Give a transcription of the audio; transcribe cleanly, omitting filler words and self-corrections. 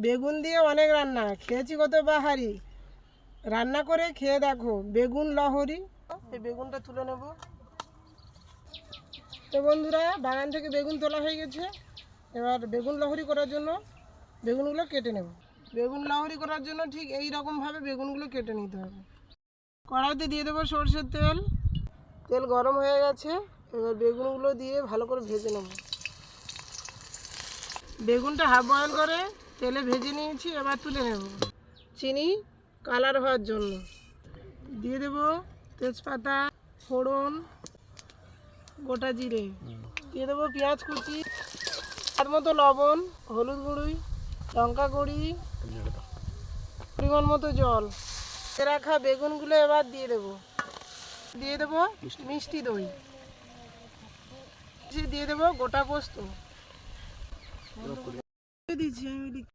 বেগুন দিয়ে অনেক রান্না খেয়েছি, কত বাহারি রান্না করে খেয়ে দেখো বেগুন লহরি। এই বেগুনটা তুলে নেব। তো বন্ধুরা, বাগান থেকে বেগুন তোলা হয়ে গেছে। এবার বেগুন লহরি করার জন্য বেগুনগুলো কেটে নেব। বেগুন লহরি করার জন্য ঠিক এই রকমভাবে বেগুনগুলো কেটে নিতে হবে। কড়াইতে দিয়ে দেবো সরষের তেল। তেল গরম হয়ে গেছে, এবার বেগুনগুলো দিয়ে ভালো করে ভেজে নেব। বেগুনটা হাফ বয়েল করে তেলে ভেজে নিয়েছি, এবার তুলে নেব। চিনি কালার হওয়ার জন্য দিয়ে দেব তেজপাতা, ফোড়ন, গোটা জিরে, দিয়ে দেবো পেঁয়াজ কুচি, তার মতো লবণ, হলুদ গুঁড়ি, লঙ্কা গুঁড়ি, পরিমাণ মতো জল। রাখা বেগুনগুলো এবার দিয়ে দেবো মিষ্টি দই, দিয়ে দেবো গোটা পোস্ত দিচ্ছি আমি।